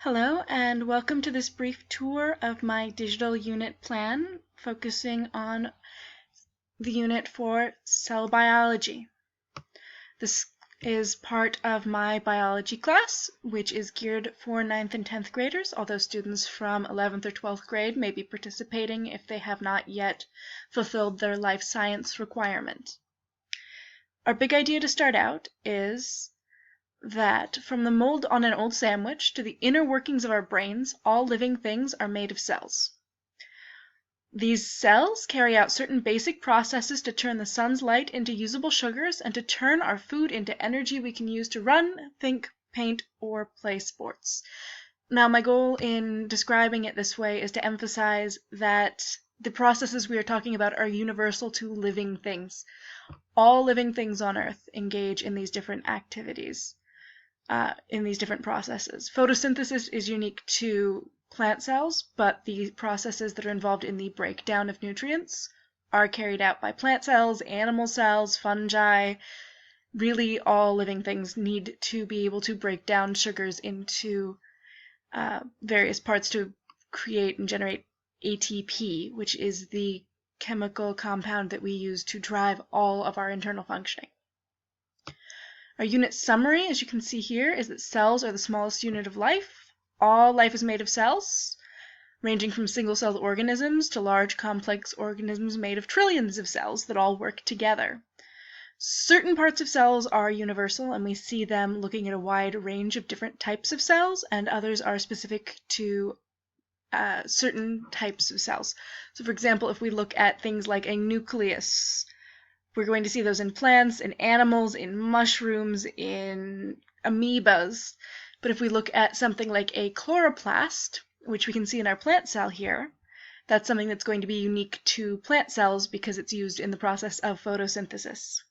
Hello, and welcome to this brief tour of my digital unit plan, focusing on the unit for cell biology. This is part of my biology class, which is geared for 9th and 10th graders, although students from 11th or 12th grade may be participating if they have not yet fulfilled their life science requirement. Our big idea to start out is that from the mold on an old sandwich to the inner workings of our brains, all living things are made of cells. These cells carry out certain basic processes to turn the sun's light into usable sugars and to turn our food into energy we can use to run, think, paint, or play sports. Now, my goal in describing it this way is to emphasize that the processes we are talking about are universal to living things. All living things on Earth engage in these different activities. In these different processes. Photosynthesis is unique to plant cells, but the processes that are involved in the breakdown of nutrients are carried out by plant cells, animal cells, fungi. Really, all living things need to be able to break down sugars into various parts to create and generate ATP, which is the chemical compound that we use to drive all of our internal functioning. Our unit summary, as you can see here, is that cells are the smallest unit of life. All life is made of cells, ranging from single-celled organisms to large complex organisms made of trillions of cells that all work together. Certain parts of cells are universal, and we see them looking at a wide range of different types of cells, and others are specific to certain types of cells. So for example, if we look at things like a nucleus, we're going to see those in plants, in animals, in mushrooms, in amoebas. But if we look at something like a chloroplast, which we can see in our plant cell here, that's something that's going to be unique to plant cells because it's used in the process of photosynthesis.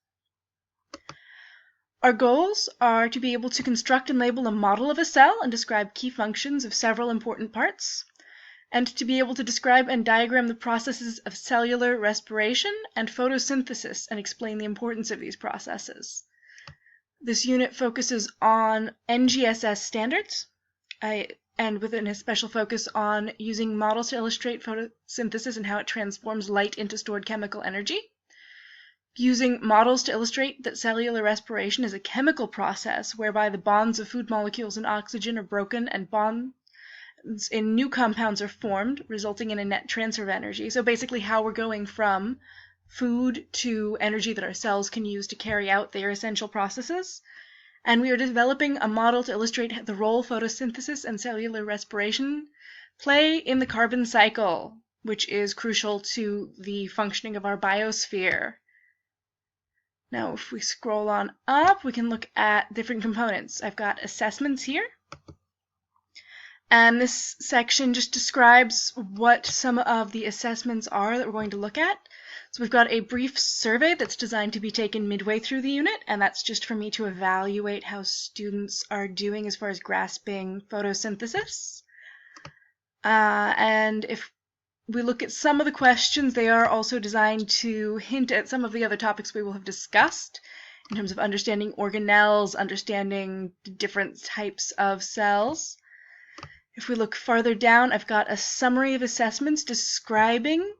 Our goals are to be able to construct and label a model of a cell and describe key functions of several important parts, and to be able to describe and diagram the processes of cellular respiration and photosynthesis and explain the importance of these processes. This unit focuses on NGSS standards, and with a special focus on using models to illustrate photosynthesis and how it transforms light into stored chemical energy, using models to illustrate that cellular respiration is a chemical process whereby the bonds of food molecules and oxygen are broken and bonds in new compounds are formed, resulting in a net transfer of energy. So basically how we're going from food to energy that our cells can use to carry out their essential processes. And we are developing a model to illustrate the role photosynthesis and cellular respiration play in the carbon cycle, which is crucial to the functioning of our biosphere. Now, if we scroll on up, we can look at different components. I've got assessments here. And this section just describes what some of the assessments are that we're going to look at. So we've got a brief survey that's designed to be taken midway through the unit, and that's just for me to evaluate how students are doing as far as grasping photosynthesis. And if we look at some of the questions, they are also designed to hint at some of the other topics we will have discussed in terms of understanding organelles, understanding different types of cells. If we look farther down, I've got a summary of assessments describing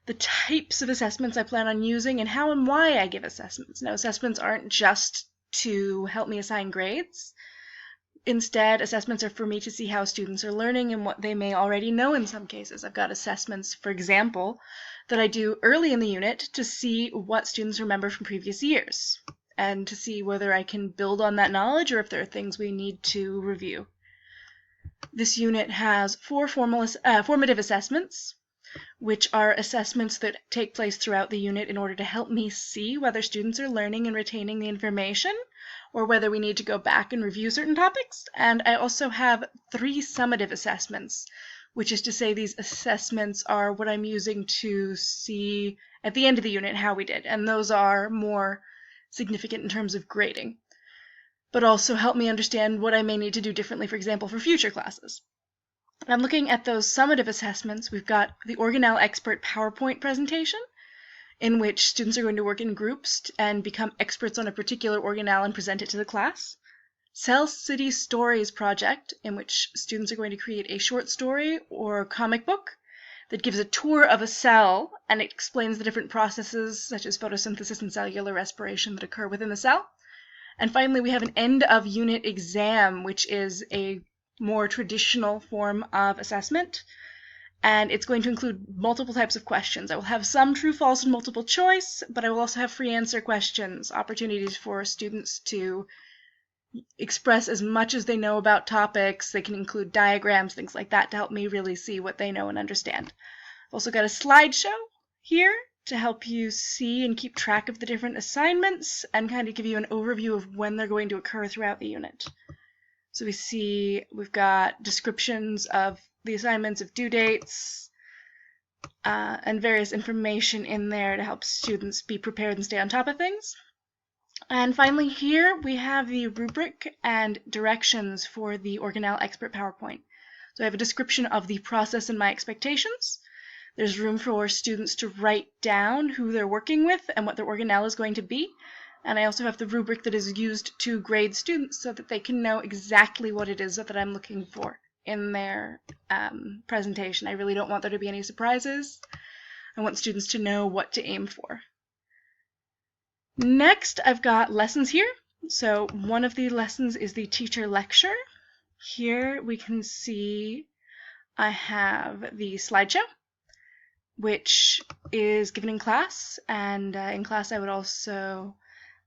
the types of assessments I plan on using and how and why I give assessments. Now, assessments aren't just to help me assign grades. Instead, assessments are for me to see how students are learning and what they may already know in some cases. I've got assessments, for example, that I do early in the unit to see what students remember from previous years and to see whether I can build on that knowledge or if there are things we need to review. This unit has 4 formative assessments, which are assessments that take place throughout the unit in order to help me see whether students are learning and retaining the information, or whether we need to go back and review certain topics. And I also have 3 summative assessments, which is to say these assessments are what I'm using to see at the end of the unit how we did, and those are more significant in terms of grading, but also help me understand what I may need to do differently, for example, for future classes. I'm looking at those summative assessments. We've got the Organelle Expert PowerPoint presentation, in which students are going to work in groups and become experts on a particular organelle and present it to the class. Cell City Stories project, in which students are going to create a short story or comic book that gives a tour of a cell and it explains the different processes such as photosynthesis and cellular respiration that occur within the cell. And finally, we have an end of unit exam, which is a more traditional form of assessment. And it's going to include multiple types of questions. I will have some true, false, and multiple choice, but I will also have free answer questions, opportunities for students to express as much as they know about topics. They can include diagrams, things like that, to help me really see what they know and understand. I've also got a slideshow here to help you see and keep track of the different assignments and kind of give you an overview of when they're going to occur throughout the unit. So we see we've got descriptions of the assignments, of due dates, and various information in there to help students be prepared and stay on top of things. And finally here we have the rubric and directions for the Organelle Expert PowerPoint. So I have a description of the process and my expectations. There's room for students to write down who they're working with and what their organelle is going to be. And I also have the rubric that is used to grade students so that they can know exactly what it is that I'm looking for in their presentation. I really don't want there to be any surprises. I want students to know what to aim for. Next, I've got lessons here. So one of the lessons is the teacher lecture. Here we can see I have the slideshow, which is given in class, and in class I would also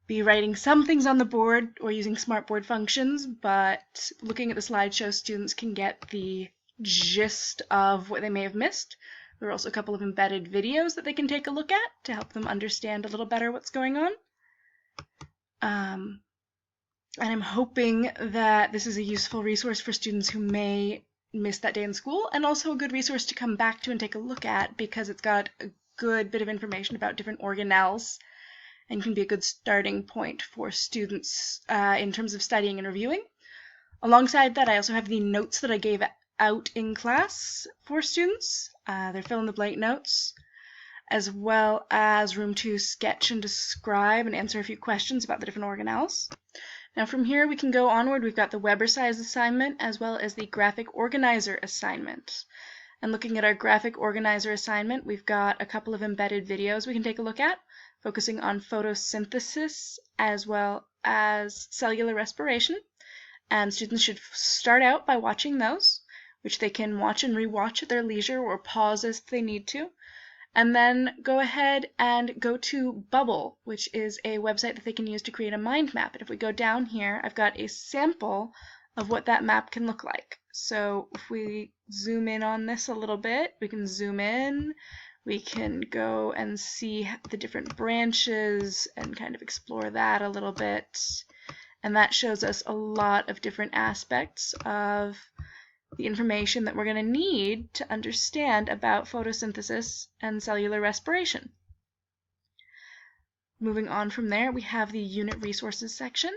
be writing some things on the board or using smartboard functions, but looking at the slideshow, students can get the gist of what they may have missed. There are also a couple of embedded videos that they can take a look at to help them understand a little better what's going on. And I'm hoping that this is a useful resource for students who may miss that day in school, and also a good resource to come back to and take a look at because it's got a good bit of information about different organelles and can be a good starting point for students in terms of studying and reviewing. Alongside that, I also have the notes that I gave out in class for students. They're fill-in-the-blank notes, as well as room to sketch and describe and answer a few questions about the different organelles. Now from here we can go onward. We've got the Weber-size assignment as well as the graphic organizer assignment. And looking at our graphic organizer assignment, we've got a couple of embedded videos we can take a look at, focusing on photosynthesis as well as cellular respiration. And students should start out by watching those, which they can watch and rewatch at their leisure or pause as they need to. And then go ahead and go to Bubble, which is a website that they can use to create a mind map. And if we go down here, I've got a sample of what that map can look like. So if we zoom in on this a little bit, we can zoom in, we can go and see the different branches and kind of explore that a little bit. And that shows us a lot of different aspects of the information that we're going to need to understand about photosynthesis and cellular respiration. Moving on from there, we have the unit resources section.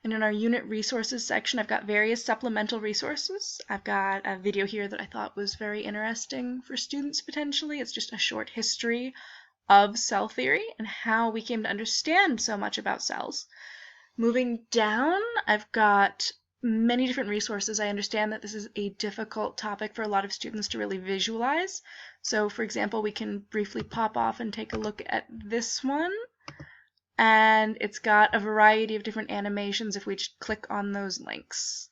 And in our unit resources section, I've got various supplemental resources. I've got a video here that I thought was very interesting for students potentially. It's just a short history of cell theory and how we came to understand so much about cells. Moving down, I've got many different resources. I understand that this is a difficult topic for a lot of students to really visualize. So for example, we can briefly pop off and take a look at this one. And it's got a variety of different animations if we click on those links.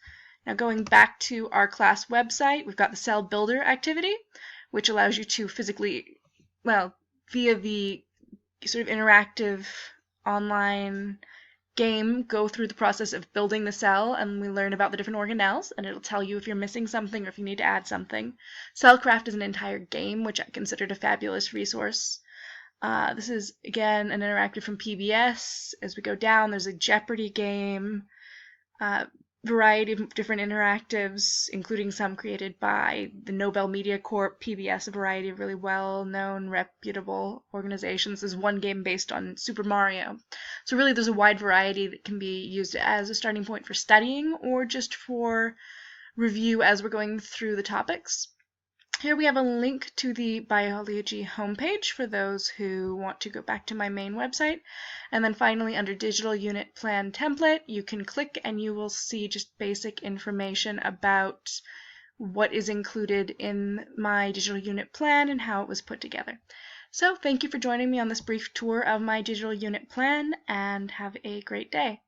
Now going back to our class website, we've got the Cell Builder activity, which allows you to physically, well, via the sort of interactive online game, go through the process of building the cell, and we learn about the different organelles, and it'll tell you if you're missing something or if you need to add something. Cellcraft is an entire game, which I considered a fabulous resource. This is, again, an interactive from PBS. As we go down, there's a Jeopardy game, variety of different interactives, including some created by the Nobel Media Corp, PBS, a variety of really well-known, reputable organizations. There's one game based on Super Mario. So really there's a wide variety that can be used as a starting point for studying or just for review as we're going through the topics. Here we have a link to the biology homepage for those who want to go back to my main website. And then finally, under Digital Unit Plan Template, you can click and you will see just basic information about what is included in my digital unit plan and how it was put together. So thank you for joining me on this brief tour of my digital unit plan, and have a great day.